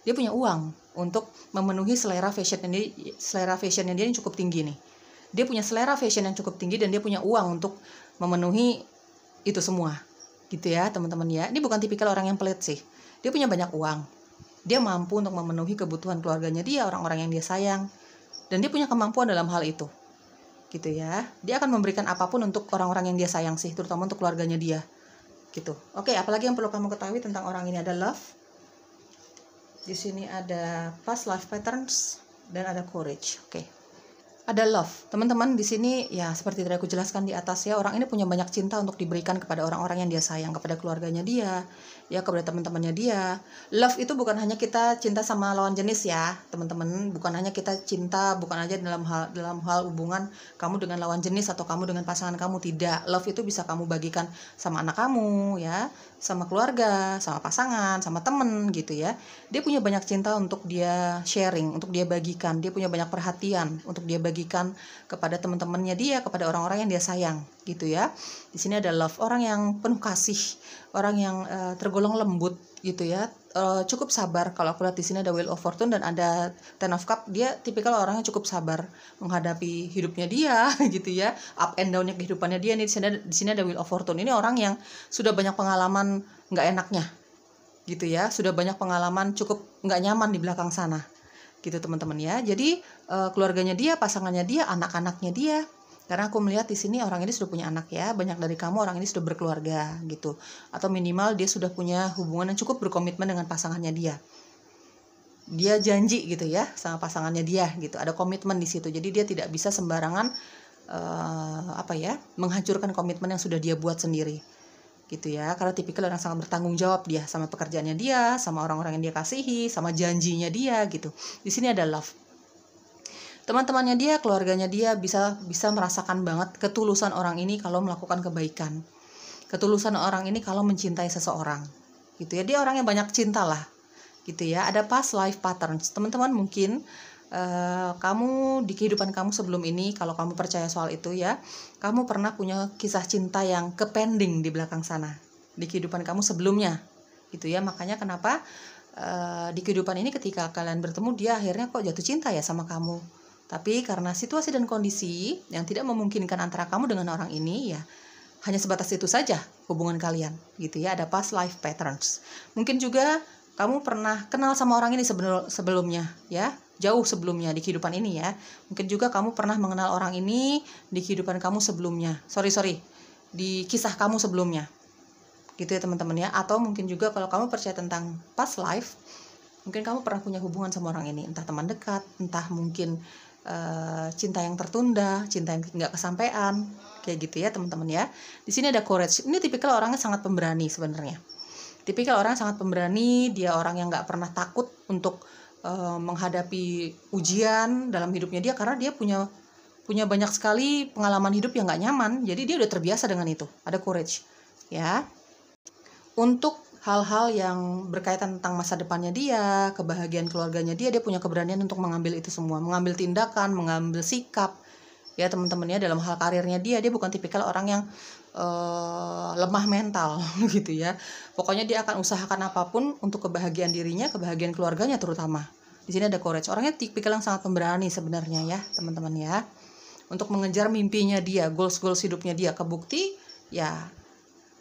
Dia punya uang untuk memenuhi selera fashionnya dia yang cukup tinggi nih. Dia punya selera fashion yang cukup tinggi dan dia punya uang untuk memenuhi itu semua gitu ya teman-teman ya. Ini bukan tipikal orang yang pelit sih. Dia punya banyak uang, dia mampu untuk memenuhi kebutuhan keluarganya dia, orang-orang yang dia sayang, dan dia punya kemampuan dalam hal itu gitu ya. Dia akan memberikan apapun untuk orang-orang yang dia sayang sih, terutama untuk keluarganya dia gitu. Oke, apalagi yang perlu kamu ketahui tentang orang ini? Ada love, di sini ada past life patterns, dan ada courage. Oke. Ada love, teman-teman. Di sini ya seperti tadi aku jelaskan di atas ya, orang ini punya banyak cinta untuk diberikan kepada orang-orang yang dia sayang, kepada keluarganya dia, ya kepada teman-temannya dia. Love itu bukan hanya kita cinta sama lawan jenis ya, teman-teman. Bukan hanya kita cinta, bukan aja dalam hal hubungan kamu dengan lawan jenis atau kamu dengan pasangan kamu, tidak. Love itu bisa kamu bagikan sama anak kamu ya, sama keluarga, sama pasangan, sama temen gitu ya. Dia punya banyak cinta untuk dia sharing, untuk dia bagikan. Dia punya banyak perhatian untuk dia bagikan kepada teman-temannya dia, kepada orang-orang yang dia sayang gitu ya. Di sini ada love, orang yang penuh kasih, orang yang tergolong lembut gitu ya, cukup sabar. Kalau aku lihat di sini ada Wheel of Fortune dan ada Ten of Cup, dia tipikal orang yang cukup sabar menghadapi hidupnya dia gitu ya, up and down-nya kehidupannya dia. Nih di sini ada Wheel of Fortune. Ini orang yang sudah banyak pengalaman nggak enaknya gitu ya, sudah banyak pengalaman cukup nggak nyaman di belakang sana gitu teman-teman ya. Jadi keluarganya dia, pasangannya dia, anak-anaknya dia. Karena aku melihat di sini orang ini sudah punya anak ya, banyak dari kamu orang ini sudah berkeluarga gitu, atau minimal dia sudah punya hubungan yang cukup berkomitmen dengan pasangannya dia. Dia janji gitu ya sama pasangannya dia gitu, ada komitmen di situ. Jadi dia tidak bisa sembarangan menghancurkan komitmen yang sudah dia buat sendiri, gitu ya. Karena tipikal orang sangat bertanggung jawab dia sama pekerjaannya dia, sama orang-orang yang dia kasihi, sama janjinya dia, gitu. Di sini ada love. Teman-temannya dia, keluarganya dia bisa merasakan banget ketulusan orang ini kalau melakukan kebaikan. Ketulusan orang ini kalau mencintai seseorang, gitu ya. Dia orang yang banyak cinta lah, gitu ya. Ada past life patterns. Teman-teman mungkin kamu di kehidupan kamu sebelum ini, kalau kamu percaya soal itu ya, kamu pernah punya kisah cinta yang kepending di belakang sana di kehidupan kamu sebelumnya, gitu ya. Makanya kenapa di kehidupan ini ketika kalian bertemu, dia akhirnya kok jatuh cinta ya sama kamu. Tapi karena situasi dan kondisi yang tidak memungkinkan antara kamu dengan orang ini, ya hanya sebatas itu saja hubungan kalian, gitu ya. Ada past life patterns. Mungkin juga kamu pernah kenal sama orang ini sebelumnya ya, jauh sebelumnya di kehidupan ini ya. Mungkin juga kamu pernah mengenal orang ini di kehidupan kamu sebelumnya. Di kisah kamu sebelumnya. Gitu ya teman-teman ya. Atau mungkin juga kalau kamu percaya tentang past life, mungkin kamu pernah punya hubungan sama orang ini, entah teman dekat, entah mungkin cinta yang tertunda, cinta yang nggak kesampaian, kayak gitu ya teman-teman ya. Di sini ada courage. Ini tipikal orangnya sangat pemberani sebenarnya. Tipikal orang sangat pemberani, dia orang yang nggak pernah takut untuk menghadapi ujian dalam hidupnya dia, karena dia punya banyak sekali pengalaman hidup yang nggak nyaman, jadi dia udah terbiasa dengan itu. Ada courage ya. Untuk hal-hal yang berkaitan tentang masa depannya dia, kebahagiaan keluarganya dia punya keberanian untuk mengambil itu semua, mengambil tindakan, mengambil sikap ya teman-teman ya. Dalam hal karirnya dia bukan tipikal orang yang lemah mental gitu ya. Pokoknya dia akan usahakan apapun untuk kebahagiaan dirinya, kebahagiaan keluarganya terutama. Di sini ada courage. Orangnya tipikal yang sangat pemberani sebenarnya ya teman-teman ya, untuk mengejar mimpinya dia, goals hidupnya dia. Kebukti ya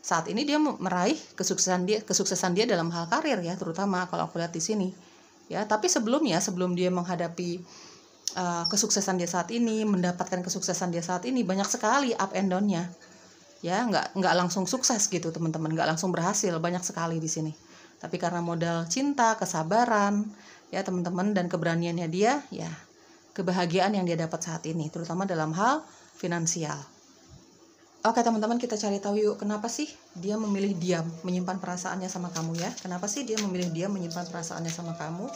saat ini dia meraih kesuksesan dia dalam hal karir ya, terutama kalau aku lihat di sini ya. Tapi sebelum dia menghadapi kesuksesan dia saat ini, mendapatkan kesuksesan dia saat ini, banyak sekali up and down-nya ya. Nggak langsung sukses gitu teman-teman, nggak langsung berhasil, banyak sekali di sini. Tapi karena modal cinta, kesabaran ya teman-teman, dan keberaniannya dia ya, kebahagiaan yang dia dapat saat ini, terutama dalam hal finansial. Oke teman-teman, kita cari tahu yuk, kenapa sih dia memilih diam, menyimpan perasaannya sama kamu ya. Kenapa sih dia memilih diam, menyimpan perasaannya sama kamu?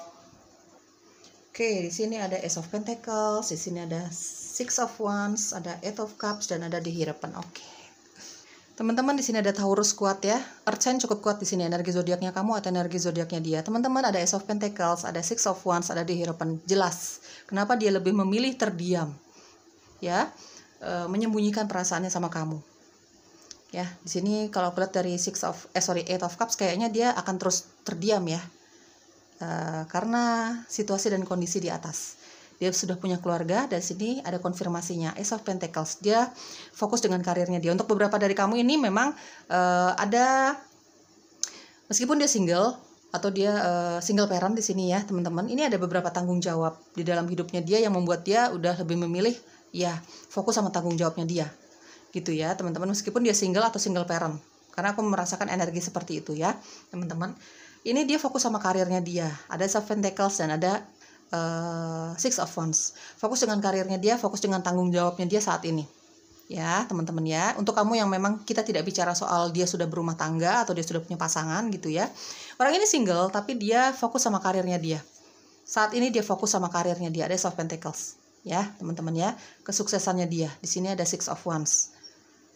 Oke, di sini ada Ace of Pentacles, di sini ada Six of Wands, ada Eight of Cups, dan ada The Hierophant. Oke. Teman-teman, di sini ada Taurus kuat ya. Earth sign cukup kuat di sini, energi zodiaknya kamu atau energi zodiaknya dia. Teman-teman, ada Ace of Pentacles, ada Six of Wands, ada The Hierophant. Jelas kenapa dia lebih memilih terdiam. Ya. Menyembunyikan perasaannya sama kamu. Ya, di sini kalau aku lihat dari Eight of Cups, kayaknya dia akan terus terdiam ya. Karena situasi dan kondisi di atas. Dia sudah punya keluarga, dan sini ada konfirmasinya, Ace of Pentacles. Dia fokus dengan karirnya dia. Untuk beberapa dari kamu ini memang ada, meskipun dia single atau dia single parent di sini ya teman-teman, ini ada beberapa tanggung jawab di dalam hidupnya dia yang membuat dia udah lebih memilih ya fokus sama tanggung jawabnya dia, gitu ya teman-teman, meskipun dia single atau single parent. Karena aku merasakan energi seperti itu ya teman-teman. Ini dia fokus sama karirnya dia. Ada Ace of Pentacles dan ada Six of Wands. Fokus dengan karirnya dia, fokus dengan tanggung jawabnya dia saat ini. Ya, teman-teman ya. Untuk kamu yang memang kita tidak bicara soal dia sudah berumah tangga atau dia sudah punya pasangan gitu ya. Orang ini single tapi dia fokus sama karirnya dia. Saat ini dia fokus sama karirnya dia. Ada Ace of Pentacles. Ya, teman-teman ya. Kesuksesannya dia. Di sini ada Six of Wands.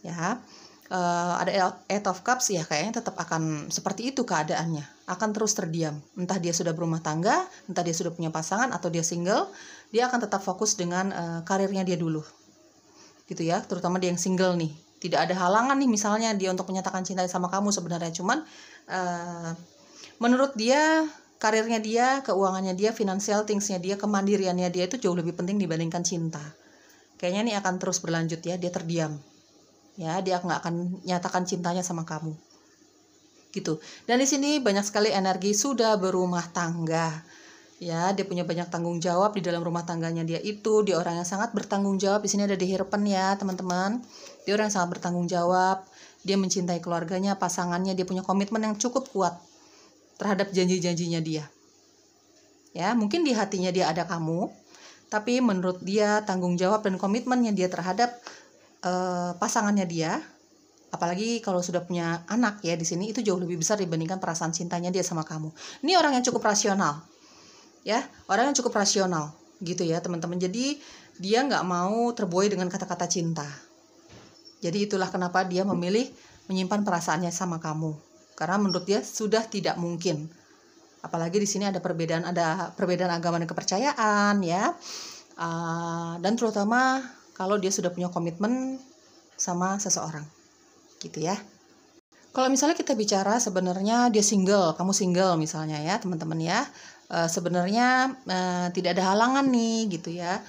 Ya. Ada Eight of Cups ya, kayaknya tetap akan seperti itu keadaannya, akan terus terdiam. Entah dia sudah berumah tangga, entah dia sudah punya pasangan, atau dia single, dia akan tetap fokus dengan karirnya dia dulu, gitu ya. Terutama dia yang single nih, tidak ada halangan nih misalnya dia untuk menyatakan cinta sama kamu sebenarnya, cuman menurut dia karirnya dia, keuangannya dia, financial thingsnya dia, kemandiriannya dia itu jauh lebih penting dibandingkan cinta. Kayaknya ini akan terus berlanjut ya, dia terdiam. Ya, dia nggak akan nyatakan cintanya sama kamu, gitu. Dan di sini banyak sekali energi sudah berumah tangga. Ya, dia punya banyak tanggung jawab di dalam rumah tangganya dia itu. Dia orang yang sangat bertanggung jawab. Di sini ada The Hierophant ya, teman-teman. Dia orang yang sangat bertanggung jawab. Dia mencintai keluarganya, pasangannya. Dia punya komitmen yang cukup kuat terhadap janji-janjinya dia. Ya, mungkin di hatinya dia ada kamu, tapi menurut dia tanggung jawab dan komitmennya dia terhadap pasangannya dia, apalagi kalau sudah punya anak ya, di sini itu jauh lebih besar dibandingkan perasaan cintanya dia sama kamu. Ini orang yang cukup rasional, ya, orang yang cukup rasional, gitu ya teman-teman. Jadi dia nggak mau terbuai dengan kata-kata cinta. Jadi itulah kenapa dia memilih menyimpan perasaannya sama kamu, karena menurut dia sudah tidak mungkin. Apalagi di sini ada perbedaan agama dan kepercayaan, ya, dan terutama kalau dia sudah punya komitmen sama seseorang. Gitu ya. Kalau misalnya kita bicara sebenarnya dia single, kamu single misalnya ya teman-teman ya, sebenarnya tidak ada halangan nih gitu ya,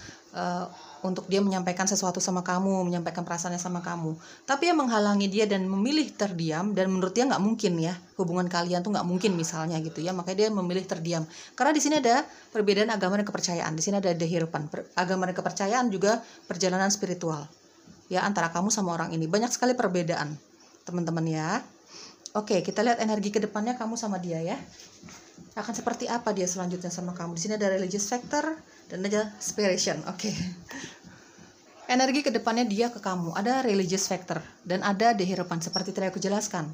untuk dia menyampaikan sesuatu sama kamu, menyampaikan perasaannya sama kamu. Tapi yang menghalangi dia dan memilih terdiam, dan menurut dia nggak mungkin ya, hubungan kalian tuh nggak mungkin misalnya gitu ya, makanya dia memilih terdiam. Karena di sini ada perbedaan agama dan kepercayaan, di sini ada dehirupan. Agama dan kepercayaan juga perjalanan spiritual. Ya, antara kamu sama orang ini banyak sekali perbedaan teman-teman ya. Oke, kita lihat energi ke depannya kamu sama dia ya. Akan seperti apa dia selanjutnya sama kamu. Di sini ada religious factor dan ada spiration. Oke. Energi ke depannya dia ke kamu ada religious factor dan ada dehirupan seperti tadi aku jelaskan.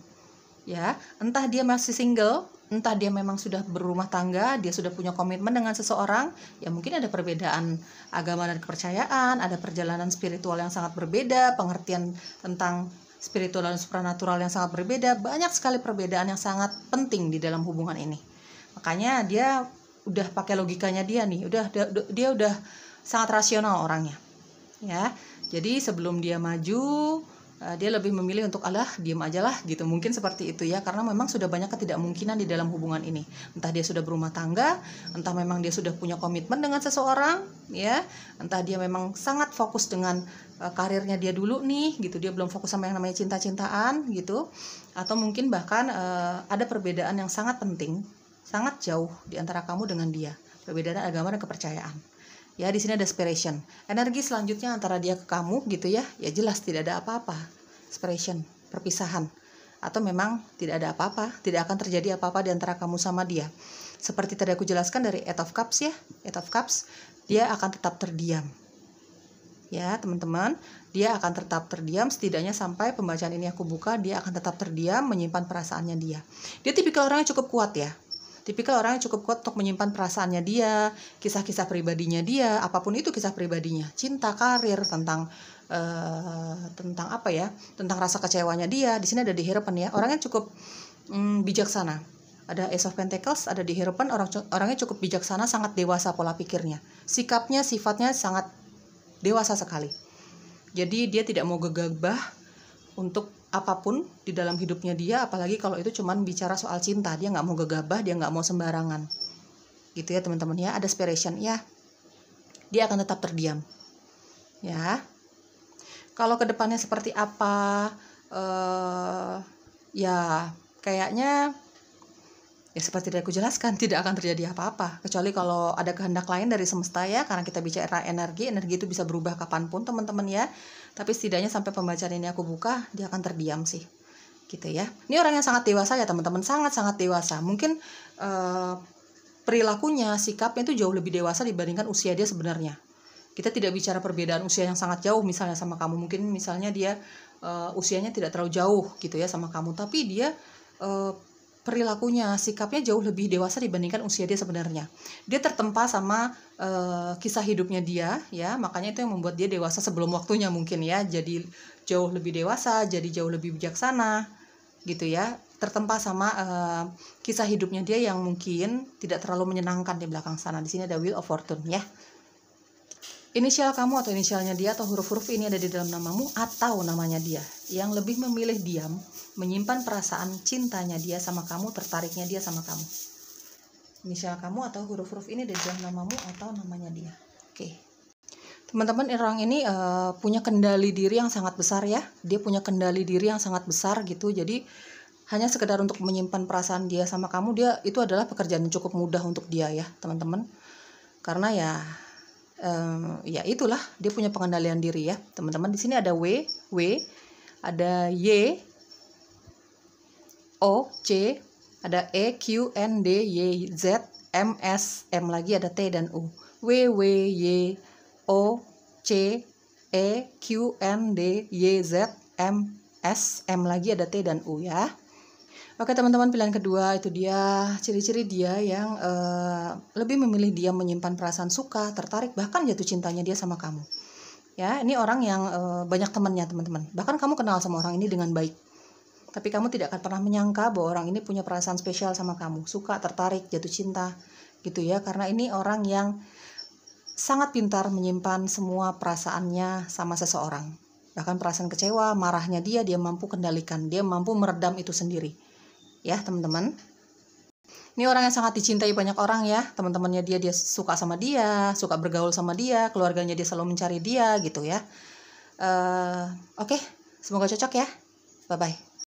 Ya, entah dia masih single, entah dia memang sudah berumah tangga, dia sudah punya komitmen dengan seseorang, ya mungkin ada perbedaan agama dan kepercayaan, ada perjalanan spiritual yang sangat berbeda, pengertian tentang spiritual dan supranatural yang sangat berbeda, banyak sekali perbedaan yang sangat penting di dalam hubungan ini. Makanya dia udah pakai logikanya dia nih, dia udah sangat rasional orangnya. Ya, jadi sebelum dia maju, dia lebih memilih untuk diam aja lah gitu, mungkin seperti itu ya, karena memang sudah banyak ketidakmungkinan di dalam hubungan ini. Entah dia sudah berumah tangga, entah memang dia sudah punya komitmen dengan seseorang ya, entah dia memang sangat fokus dengan karirnya dia dulu nih gitu, dia belum fokus sama yang namanya cinta-cintaan gitu, atau mungkin bahkan ada perbedaan yang sangat penting, sangat jauh di antara kamu dengan dia, perbedaan agama dan kepercayaan. Ya, di sini ada separation. Energi selanjutnya antara dia ke kamu gitu ya. Ya jelas tidak ada apa-apa. Separation, perpisahan. Atau memang tidak ada apa-apa, tidak akan terjadi apa-apa di antara kamu sama dia. Seperti tadi aku jelaskan dari Eight of Cups ya. Eight of Cups, dia akan tetap terdiam. Ya, teman-teman, dia akan tetap terdiam setidaknya sampai pembacaan ini aku buka, dia akan tetap terdiam menyimpan perasaannya dia. Dia tipikal orang yang cukup kuat ya. Tipikal orang yang cukup kuat untuk menyimpan perasaannya dia, kisah-kisah pribadinya dia, apapun itu kisah pribadinya, cinta, karir, tentang apa ya, tentang rasa kecewanya dia. Di sini ada di harapan ya, orangnya cukup bijaksana. Ada Ace of Pentacles, ada di harapan, orangnya cukup bijaksana, sangat dewasa pola pikirnya, sikapnya, sifatnya sangat dewasa sekali. Jadi dia tidak mau gegabah untuk apapun di dalam hidupnya dia, apalagi kalau itu cuman bicara soal cinta, dia nggak mau gegabah, dia nggak mau sembarangan, gitu ya teman-teman ya. Ada separation ya, dia akan tetap terdiam, ya. Kalau kedepannya seperti apa, ya kayaknya ya seperti yang aku jelaskan, tidak akan terjadi apa-apa, kecuali kalau ada kehendak lain dari semesta ya, karena kita bicara energi itu bisa berubah kapanpun teman-teman ya. Tapi setidaknya sampai pembacaan ini aku buka, dia akan terdiam sih, gitu ya. Ini orang yang sangat dewasa ya teman-teman, sangat-sangat dewasa. Mungkin perilakunya, sikapnya itu jauh lebih dewasa dibandingkan usia dia sebenarnya. Kita tidak bicara perbedaan usia yang sangat jauh misalnya sama kamu. Mungkin misalnya dia usianya tidak terlalu jauh gitu ya sama kamu, tapi dia perilakunya, sikapnya jauh lebih dewasa dibandingkan usia dia sebenarnya. Dia tertempa sama kisah hidupnya dia, ya, makanya itu yang membuat dia dewasa sebelum waktunya mungkin ya. Jadi jauh lebih dewasa, jadi jauh lebih bijaksana, gitu ya. Tertempa sama kisah hidupnya dia yang mungkin tidak terlalu menyenangkan di belakang sana. Di sini ada Wheel of Fortune ya. Inisial kamu atau inisialnya dia atau huruf-huruf ini ada di dalam namamu atau namanya dia, yang lebih memilih diam, menyimpan perasaan cintanya dia sama kamu, tertariknya dia sama kamu. Inisial kamu atau huruf-huruf ini ada di dalam namamu atau namanya dia. Oke. Teman-teman, orang ini punya kendali diri yang sangat besar ya. Dia punya kendali diri yang sangat besar gitu. Jadi hanya sekedar untuk menyimpan perasaan dia sama kamu, dia itu adalah pekerjaan yang cukup mudah untuk dia ya, teman-teman. Karena ya itulah, dia punya pengendalian diri ya teman-teman. Di sini ada W, ada Y, O, C, ada E, Q, N, D, Y, Z, M, S, M lagi, ada T dan U. WWYOCEQNDYZMS, M lagi ada T dan U ya. Oke teman-teman, pilihan kedua itu dia ciri-ciri dia yang lebih memilih dia menyimpan perasaan suka, tertarik, bahkan jatuh cintanya dia sama kamu. Ya, ini orang yang banyak temannya teman-teman. Bahkan kamu kenal sama orang ini dengan baik. Tapi kamu tidak akan pernah menyangka bahwa orang ini punya perasaan spesial sama kamu, suka, tertarik, jatuh cinta, gitu ya. Karena ini orang yang sangat pintar menyimpan semua perasaannya sama seseorang. Bahkan perasaan kecewa, marahnya dia mampu kendalikan, dia mampu meredam itu sendiri. Ya teman-teman, ini orang yang sangat dicintai banyak orang ya, teman-temannya dia suka sama dia, suka bergaul sama dia, keluarganya dia selalu mencari dia gitu ya. Oke, semoga cocok ya, bye bye.